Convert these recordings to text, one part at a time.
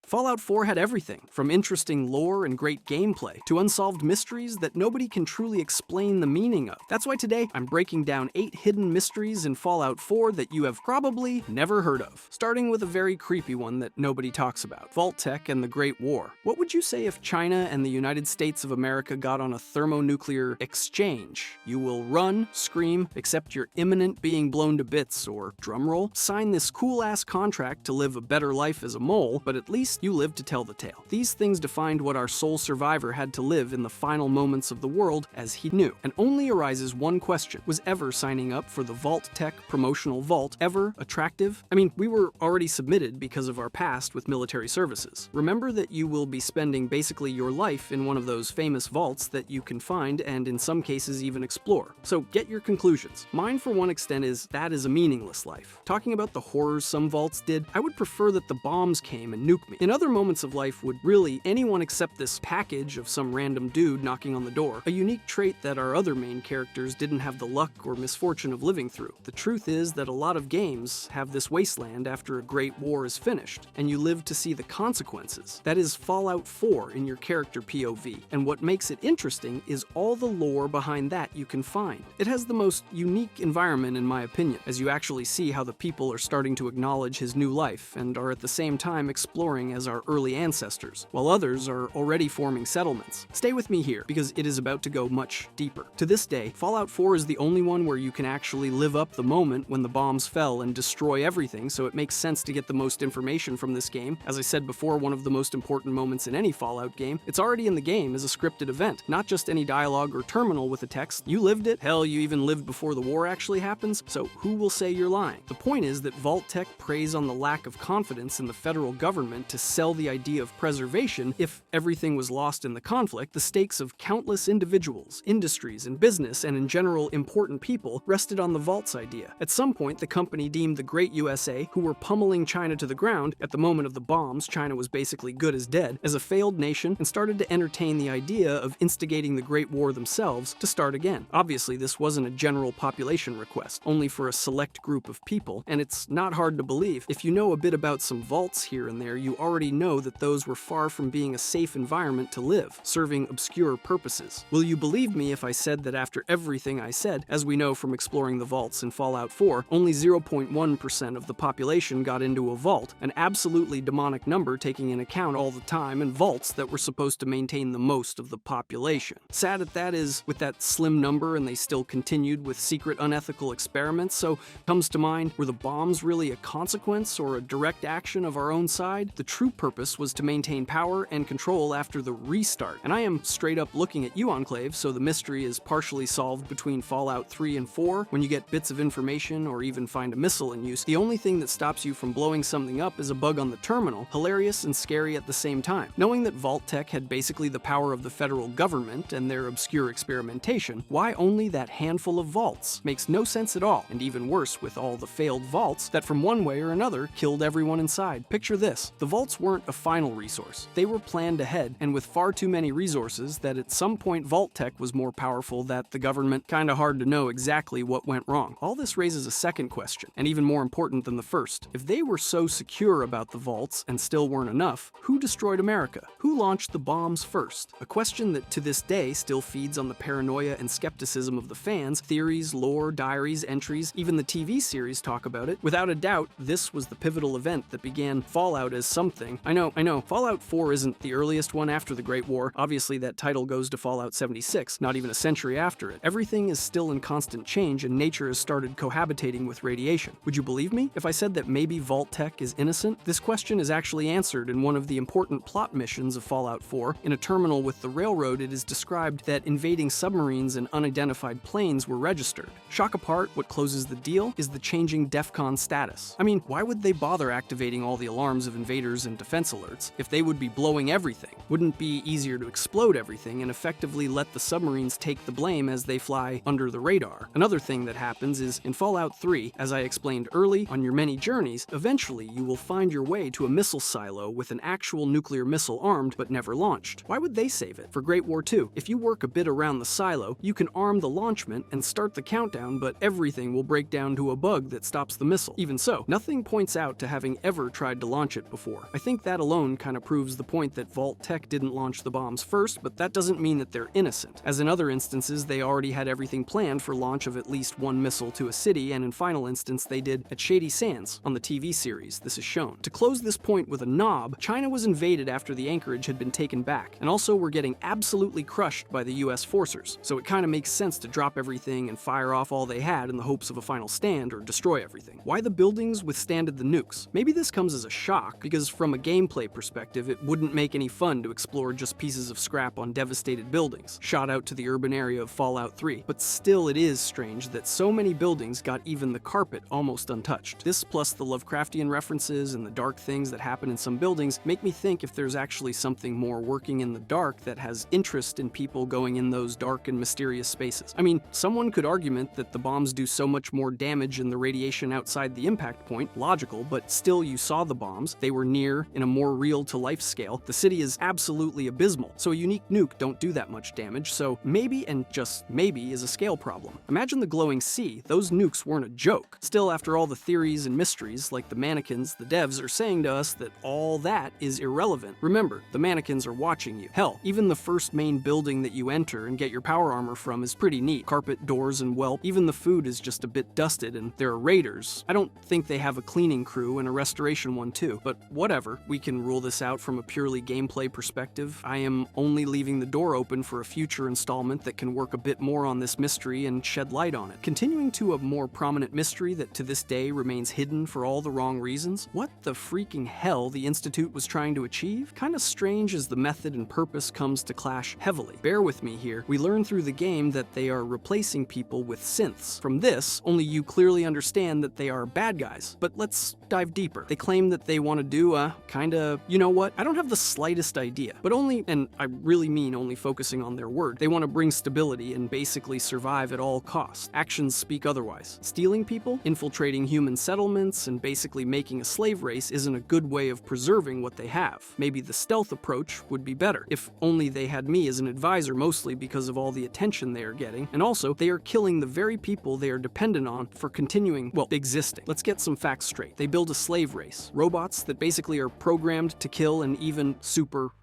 Fallout 4 had everything, from interesting lore and great gameplay, to unsolved mysteries that nobody can truly explain the meaning of. That's why today I'm breaking down 8 hidden mysteries in Fallout 4 that you have probably never heard of. Starting with a very creepy one that nobody talks about, Vault-Tec and the Great War. What would you say if China and the United States of America got on a thermonuclear exchange? You will run, scream, accept your imminent being blown to bits, or, drumroll, sign this cool-ass contract to live a better life as a mole, but at least you lived to tell the tale. These things defined what our sole survivor had to live in the final moments of the world as he knew. And only arises one question: was ever signing up for the Vault-Tec promotional vault ever attractive? I mean, we were already submitted because of our past with military services. Remember that you will be spending basically your life in one of those famous vaults that you can find and in some cases even explore. So get your conclusions. Mine for one extent is that is a meaningless life. Talking about the horrors some vaults did, I would prefer that the bombs came and nuked me. In other moments of life, would really anyone accept this package of some random dude knocking on the door, a unique trait that our other main characters didn't have the luck or misfortune of living through. The truth is that a lot of games have this wasteland after a great war is finished, and you live to see the consequences. That is Fallout 4 in your character POV, and what makes it interesting is all the lore behind that you can find. It has the most unique environment in my opinion, as you actually see how the people are starting to acknowledge his new life and are at the same time exploring as our early ancestors, while others are already forming settlements. Stay with me here, because it is about to go much deeper. To this day, Fallout 4 is the only one where you can actually live up the moment when the bombs fell and destroy everything, so it makes sense to get the most information from this game. As I said before, one of the most important moments in any Fallout game, it's already in the game as a scripted event, not just any dialogue or terminal with a text. You lived it, hell, you even lived before the war actually happens, so who will say you're lying? The point is that Vault-Tec preys on the lack of confidence in the federal government to sell the idea of preservation. If everything was lost in the conflict, the stakes of countless individuals, industries, and business, and in general important people, rested on the vault's idea. At some point, the company deemed the great USA, who were pummeling China to the ground, at the moment of the bombs, China was basically good as dead, as a failed nation, and started to entertain the idea of instigating the Great War themselves to start again. Obviously, this wasn't a general population request, only for a select group of people, and it's not hard to believe. If you know a bit about some vaults here and there, you already know that those were far from being a safe environment to live, serving obscure purposes. Will you believe me if I said that after everything I said, as we know from exploring the vaults in Fallout 4, only 0.1% of the population got into a vault, an absolutely demonic number taking into account all the time and vaults that were supposed to maintain the most of the population. Sad at that is, with that slim number and they still continued with secret unethical experiments, so comes to mind, were the bombs really a consequence or a direct action of our own side? The true purpose was to maintain power and control after the restart. And I am straight up looking at you, Enclave, so the mystery is partially solved between Fallout 3 and 4. When you get bits of information or even find a missile in use, the only thing that stops you from blowing something up is a bug on the terminal, hilarious and scary at the same time. Knowing that Vault-Tec had basically the power of the federal government and their obscure experimentation, why only that handful of vaults? Makes no sense at all, and even worse with all the failed vaults that from one way or another killed everyone inside. Picture this, the vaults weren't a final resource. They were planned ahead, and with far too many resources that at some point Vault-Tec was more powerful than the government. Kinda hard to know exactly what went wrong. All this raises a second question, and even more important than the first. If they were so secure about the vaults and still weren't enough, who destroyed America? Who launched the bombs first? A question that to this day still feeds on the paranoia and skepticism of the fans. Theories, lore, diaries, entries, even the TV series talk about it. Without a doubt, this was the pivotal event that began Fallout as something. I know, Fallout 4 isn't the earliest one after the Great War. Obviously that title goes to Fallout 76, not even a century after it. Everything is still in constant change and nature has started cohabitating with radiation. Would you believe me if I said that maybe Vault-Tec is innocent? This question is actually answered in one of the important plot missions of Fallout 4. In a terminal with the railroad, it is described that invading submarines and unidentified planes were registered. Shock apart, what closes the deal is the changing DEFCON status. I mean, why would they bother activating all the alarms of invaders and defense alerts if they would be blowing everything? Wouldn't it be easier to explode everything and effectively let the submarines take the blame as they fly under the radar? Another thing that happens is, in Fallout 3, as I explained early, on your many journeys, eventually you will find your way to a missile silo with an actual nuclear missile armed but never launched. Why would they save it? For Great War 2, if you work a bit around the silo, you can arm the launchment and start the countdown, but everything will break down to a bug that stops the missile. Even so, nothing points out to having ever tried to launch it before. I I think that alone kind of proves the point that Vault Tech didn't launch the bombs first, but that doesn't mean that they're innocent. As in other instances, they already had everything planned for launch of at least one missile to a city, and in final instance they did at Shady Sands on the TV series this is shown. To close this point with a knob, China was invaded after the anchorage had been taken back, and also were getting absolutely crushed by the US forcers, so it kind of makes sense to drop everything and fire off all they had in the hopes of a final stand or destroy everything. Why the buildings withstanded the nukes? Maybe this comes as a shock, because from a gameplay perspective, it wouldn't make any fun to explore just pieces of scrap on devastated buildings, shot out to the urban area of Fallout 3. But still, it is strange that so many buildings got even the carpet almost untouched. This plus the Lovecraftian references and the dark things that happen in some buildings make me think if there's actually something more working in the dark that has interest in people going in those dark and mysterious spaces. I mean, someone could argument that the bombs do so much more damage in the radiation outside the impact point, logical, but still you saw the bombs, they were near in a more real-to-life scale. The city is absolutely abysmal, so a unique nuke don't do that much damage, so maybe, and just maybe, is a scale problem. Imagine the glowing sea, those nukes weren't a joke. Still, after all the theories and mysteries, like the mannequins, the devs are saying to us that all that is irrelevant. Remember, the mannequins are watching you. Hell, even the first main building that you enter and get your power armor from is pretty neat. Carpet, doors, and well, even the food is just a bit dusted, and there are raiders. I don't think they have a cleaning crew and a restoration one too, but whatever, we can rule this out from a purely gameplay perspective. I am only leaving the door open for a future installment that can work a bit more on this mystery and shed light on it. Continuing to a more prominent mystery that to this day remains hidden for all the wrong reasons. What the freaking hell the Institute was trying to achieve? Kinda strange as the method and purpose comes to clash heavily. Bear with me here. We learn through the game that they are replacing people with synths. From this, only you clearly understand that they are bad guys. But let's dive deeper. They claim that they want to do a kinda, you know what? I don't have the slightest idea, but only, and I really mean only focusing on their word, they want to bring stability and basically survive at all costs. Actions speak otherwise. Stealing people, infiltrating human settlements, and basically making a slave race isn't a good way of preserving what they have. Maybe the stealth approach would be better, if only they had me as an advisor, mostly because of all the attention they are getting, and also they are killing the very people they are dependent on for continuing, well, existing. Let's get some facts straight. They build a slave race, robots that basically are programmed to kill and even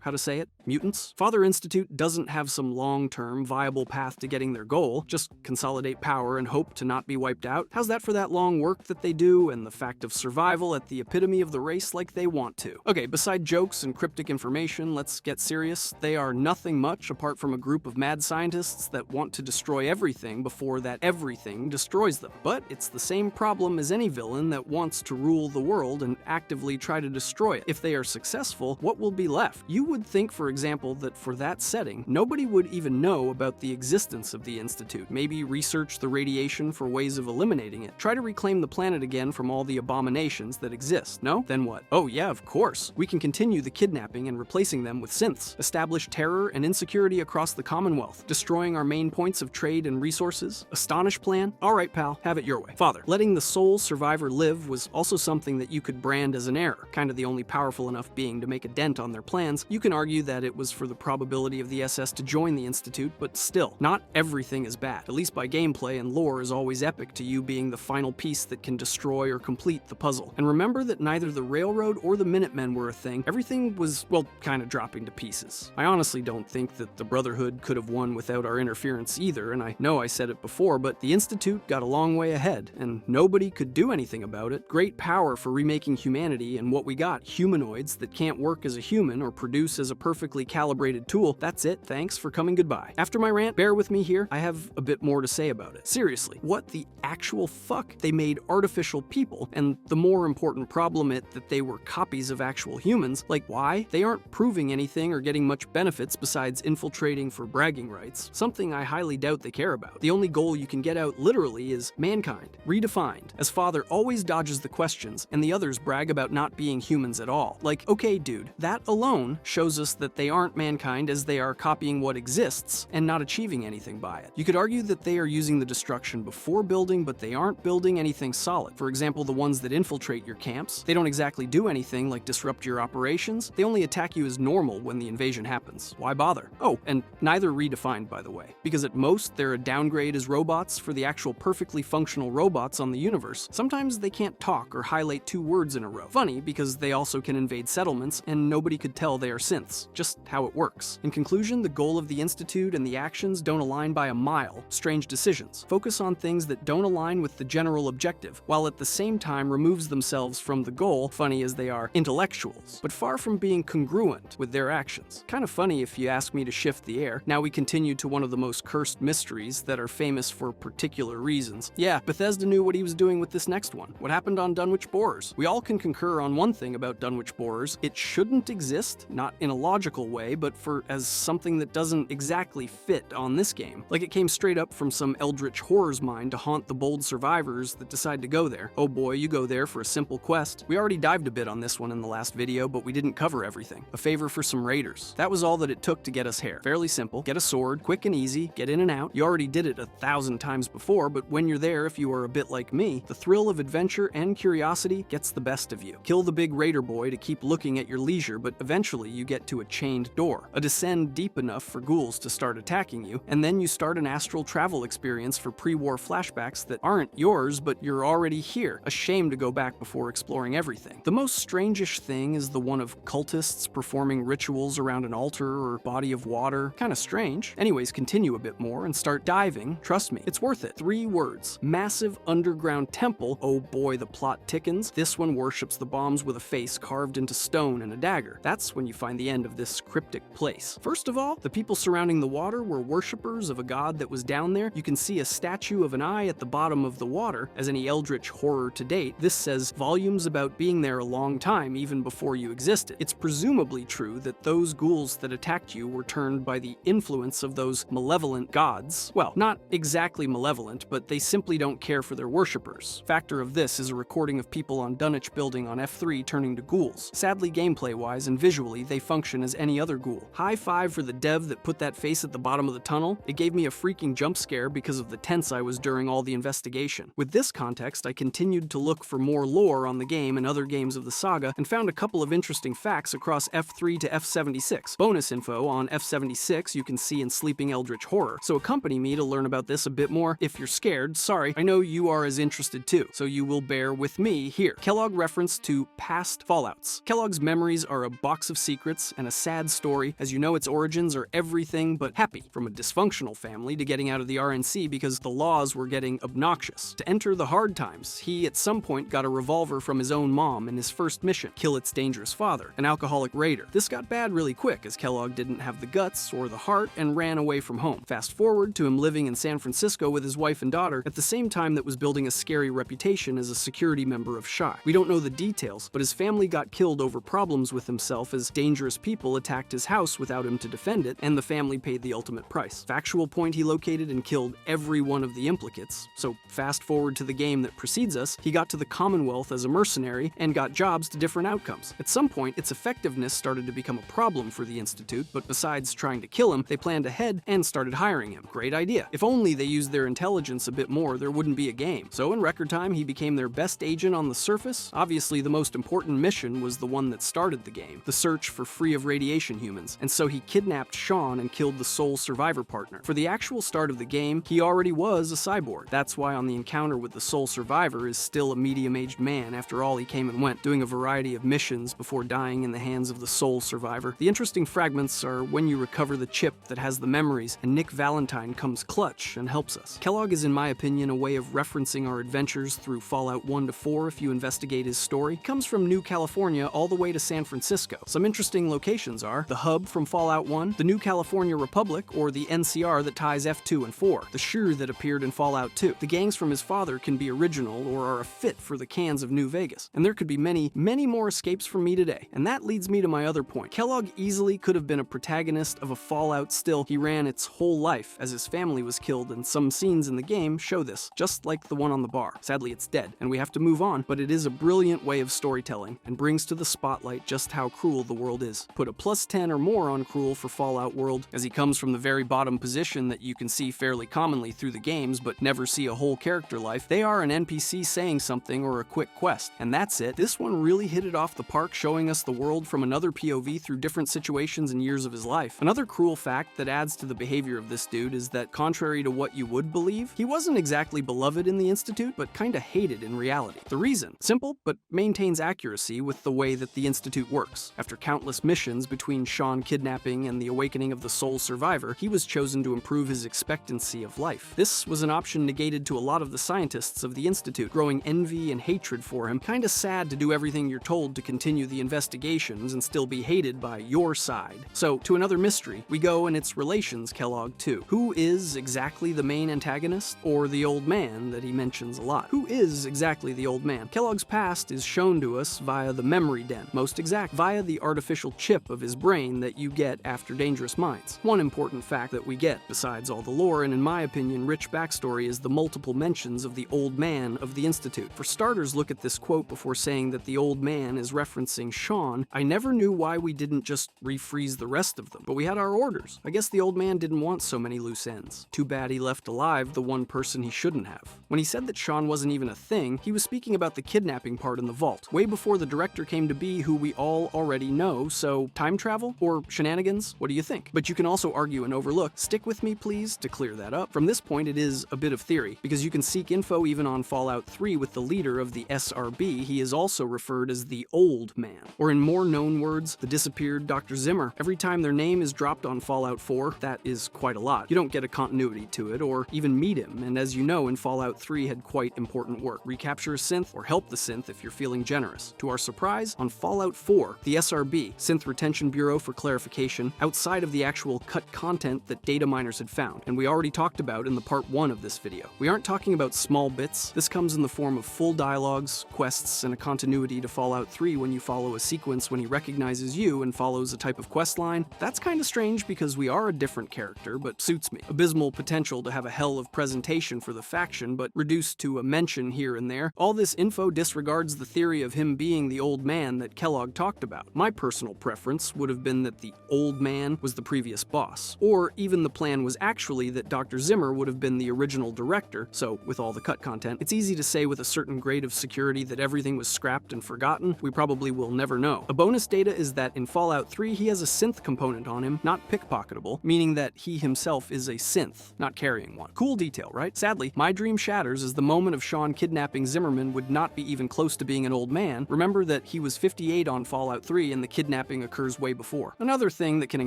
how to say it, mutants. Father Institute doesn't have some long-term viable path to getting their goal, just consolidate power and hope to not be wiped out. How's that for that long work that they do and the fact of survival at the epitome of the race like they want to? Okay, beside jokes and cryptic information, let's get serious. They are nothing much apart from a group of mad scientists that want to destroy everything before that everything destroys them. But it's the same problem as any villain that wants to rule the world and actively try to destroy it. If they are successful, what will be left? You would think, for example, that for that setting, nobody would even know about the existence of the Institute. Maybe research the radiation for ways of eliminating it. Try to reclaim the planet again from all the abominations that exist, no? Then what? Oh yeah, of course. We can continue the kidnapping and replacing them with synths. Establish terror and insecurity across the Commonwealth, destroying our main points of trade and resources. Astonish plan? Alright pal, have it your way. Father, letting the sole survivor live was also something that you could brand as an error, kind of the only powerful enough being to make a dent on their plans. You can argue that it was for the probability of the SS to join the Institute, but still, not everything is bad. At least by gameplay, and lore is always epic to you being the final piece that can destroy or complete the puzzle. And remember that neither the Railroad or the Minutemen were a thing. Everything was, well, kind of dropping to pieces. I honestly don't think that the Brotherhood could have won without our interference either, and I know I said it before, but the Institute got a long way ahead, and nobody could do anything about it. Great power for remaking humanity, and what we got, humanoids that can't work as a human or produce as a perfectly calibrated tool. That's it, thanks for coming, goodbye. After my rant, bear with me here, I have a bit more to say about it. Seriously, what the actual fuck? They made artificial people, and the more important problem that they were copies of actual humans. Like, why? They aren't proving anything or getting much benefits besides infiltrating for bragging rights, something I highly doubt they care about. The only goal you can get out literally is mankind, redefined, as Father always dodges the questions, and the others brag about not being humans at all. Like, okay dude, that alone shows us that they they aren't mankind as they are copying what exists and not achieving anything by it. You could argue that they are using the destruction before building, but they aren't building anything solid. For example, the ones that infiltrate your camps, they don't exactly do anything like disrupt your operations. They only attack you as normal when the invasion happens. Why bother? Oh, and neither redefined, by the way, because at most they're a downgrade as robots for the actual perfectly functional robots on the universe. Sometimes they can't talk or highlight 2 words in a row. Funny, because they also can invade settlements and nobody could tell they are synths. Just how it works. In conclusion, the goal of the Institute and the actions don't align by a mile. Strange decisions. Focus on things that don't align with the general objective, while at the same time removes themselves from the goal, funny as they are intellectuals, but far from being congruent with their actions. Kind of funny if you ask me to shift the air. Now we continue to one of the most cursed mysteries that are famous for particular reasons. Yeah, Bethesda knew what he was doing with this next one. What happened on Dunwich Borers? We all can concur on one thing about Dunwich Borers. It shouldn't exist, not in a logical way, but as something that doesn't exactly fit on this game. Like it came straight up from some eldritch horror's mind to haunt the bold survivors that decide to go there. Oh boy, you go there for a simple quest. We already dived a bit on this one in the last video, but we didn't cover everything. A favor for some raiders. That was all that it took to get us here. Fairly simple. Get a sword, quick and easy, get in and out. You already did it 1,000 times before, but when you're there, if you are a bit like me, the thrill of adventure and curiosity gets the best of you. Kill the big raider boy to keep looking at your leisure, but eventually you get to a chained door. A descent deep enough for ghouls to start attacking you, and then you start an astral travel experience for pre-war flashbacks that aren't yours, but you're already here. A shame to go back before exploring everything. The most strangish thing is the one of cultists performing rituals around an altar or body of water. Kinda strange. Anyways, continue a bit more and start diving. Trust me, it's worth it. 3 words. Massive underground temple. Oh boy, the plot tickens. This one worships the bombs with a face carved into stone and a dagger. That's when you find the end of this cryptic place. First of all, the people surrounding the water were worshippers of a god that was down there. You can see a statue of an eye at the bottom of the water. As any eldritch horror to date, this says volumes about being there a long time, even before you existed. It's presumably true that those ghouls that attacked you were turned by the influence of those malevolent gods. Well, not exactly malevolent, but they simply don't care for their worshippers. Factor of this is a recording of people on Dunwich building on F3 turning to ghouls. Sadly, gameplay-wise and visually, they function as any other ghoul. High five for the dev that put that face at the bottom of the tunnel. It gave me a freaking jump scare because of the tense I was during all the investigation. With this context, I continued to look for more lore on the game and other games of the saga, and found a couple of interesting facts across F3 to F76. Bonus info on F76 you can see in Sleeping Eldritch Horror, so accompany me to learn about this a bit more. If you're scared, sorry, I know you are as interested too, so you will bear with me here. Kellogg reference to past Fallouts. Kellogg's memories are a box of secrets and a sad story. As you know, its origins are everything but happy, from a dysfunctional family to getting out of the RNC because the laws were getting obnoxious. To enter the hard times, he at some point got a revolver from his own mom in his first mission, kill its dangerous father, an alcoholic raider. This got bad really quick as Kellogg didn't have the guts or the heart and ran away from home. Fast forward to him living in San Francisco with his wife and daughter at the same time that was building a scary reputation as a security member of SHI. We don't know the details, but his family got killed over problems with himself as dangerous people attacked his house without him to defend it, and the family paid the ultimate price. Factual point, he located and killed every one of the implicates. So fast forward to the game that precedes us, he got to the Commonwealth as a mercenary and got jobs to different outcomes. At some point, its effectiveness started to become a problem for the Institute, but besides trying to kill him, they planned ahead and started hiring him. Great idea. If only they used their intelligence a bit more, there wouldn't be a game. So in record time, he became their best agent on the surface. Obviously, the most important mission was the one that started the game, the search for free of radiation humans, and so he kidnapped Sean and killed the sole survivor partner. For the actual start of the game, he already was a cyborg. That's why on the encounter with the sole survivor is still a medium-aged man. After all, he came and went, doing a variety of missions before dying in the hands of the sole survivor. The interesting fragments are when you recover the chip that has the memories, and Nick Valentine comes clutch and helps us. Kellogg is, in my opinion, a way of referencing our adventures through Fallout 1 to 4 if you investigate his story. He comes from New California all the way to San Francisco. Some interesting locations are the hub from Fallout 1, the New California Republic, or the NCR that ties F2 and 4, the Shure that appeared in Fallout 2. The gangs from his father can be original or are a fit for the cans of New Vegas. And there could be many, many more escapes from me today. And that leads me to my other point. Kellogg easily could have been a protagonist of a Fallout. Still, he ran its whole life as his family was killed, and some scenes in the game show this, just like the one on the bar. Sadly, it's dead, and we have to move on, but it is a brilliant way of storytelling and brings to the spotlight just how cruel the world is. Put a +10 or more on Cruel for Fallout World, as he comes from the very bottom position that you can see fairly commonly through the games but never see a whole character life. They are an NPC saying something or a quick quest, and that's it. This one really hit it off the park, showing us the world from another POV through different situations and years of his life. Another Cruel fact that adds to the behavior of this dude is that, contrary to what you would believe, he wasn't exactly beloved in the Institute, but kinda hated in reality. The reason? Simple, but maintains accuracy with the way that the Institute works. After countless missions between Sean kidnapping and the awakening of the sole survivor, he was chosen to improve his expectancy of life. This was an option negated to a lot of the scientists of the Institute, growing envy and hatred for him. Kinda sad to do everything you're told to continue the investigations and still be hated by your side. So, to another mystery we go, and its relations Kellogg too. Who is exactly the main antagonist, or the old man that he mentions a lot? Who is exactly the old man? Kellogg's past is shown to us via the memory den, most exact, via the artificial chip of his brain that you get after Dangerous Minds. One important fact that we get, besides all the lore and in my opinion rich backstory, is the multiple mentions of the old man of the Institute. For starters, look at this quote before saying that the old man is referencing Sean. I never knew why we didn't just refreeze the rest of them, but we had our orders. I guess the old man didn't want so many loose ends. Too bad he left alive the one person he shouldn't have. When he said that Sean wasn't even a thing, he was speaking about the kidnapping part in the vault, way before the director came to be, who we all already know. So, time travel? Or shenanigans? What do you think? But you can also argue and overlook. Stick with me please to clear that up. From this point it is a bit of theory, because you can seek info even on Fallout 3 with the leader of the SRB. He is also referred as the Old Man, or in more known words, the disappeared Dr. Zimmer. Every time their name is dropped on Fallout 4, that is quite a lot. You don't get a continuity to it, or even meet him, and as you know, in Fallout 3 had quite important work. Recapture a synth, or help the synth if you're feeling generous. To our surprise, on Fallout 4, the SRB, Synth Retention Bureau for clarification, outside of the actual cut content that data miners had found, and we already talked about in the part 1 of this video. We aren't talking about small bits. This comes in the form of full dialogues, quests, and a continuity to Fallout 3 when you follow a sequence when he recognizes you and follows a type of quest line. That's kinda strange because we are a different character, but suits me. Abysmal potential to have a hell of presentation for the faction, but reduced to a mention here and there. All this info disregards the theory of him being the old man that Kellogg talked about. My personal preference would have been that the old man was the previous boss, or even the plan was actually that Dr. Zimmer would have been the original director. So, with all the cut content, it's easy to say with a certain grade of security that everything was scrapped and forgotten. We probably will never know. A bonus data is that in Fallout 3 he has a synth component on him, not pickpocketable, meaning that he himself is a synth, not carrying one. Cool detail, right? Sadly, my dream shatters as the moment of Sean kidnapping Zimmerman would not be even close to being an old man. Remember that he was 58 on Fallout 3 and the kidnapping occurs way before. Another thing that can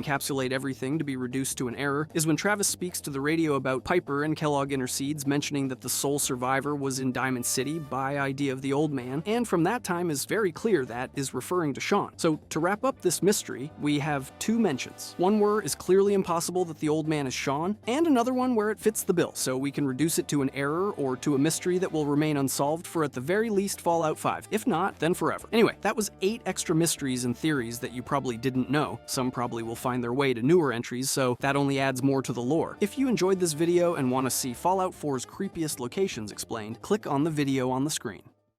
encapsulate everything to be reduced to an error is when Travis speaks to the radio about Piper and Kellogg intercedes, mentioning that the sole survivor was in Diamond City by idea of the old man, and from that time is very clear that is referring to Sean. So to wrap up this mystery, we have two mentions. One where it's clearly impossible that the old man is Sean, and another one where it fits the bill, so we can reduce it to an error or to a mystery that will remain unsolved for at the very least Fallout 5. If not, then forever. Anyway, that was 8 extra mysteries and theories that you probably didn't know. Some probably will find their way to newer entries, so that only adds more to the lore. If you enjoyed this video and want to see Fallout 4's creepiest locations explained, click on the video on the screen.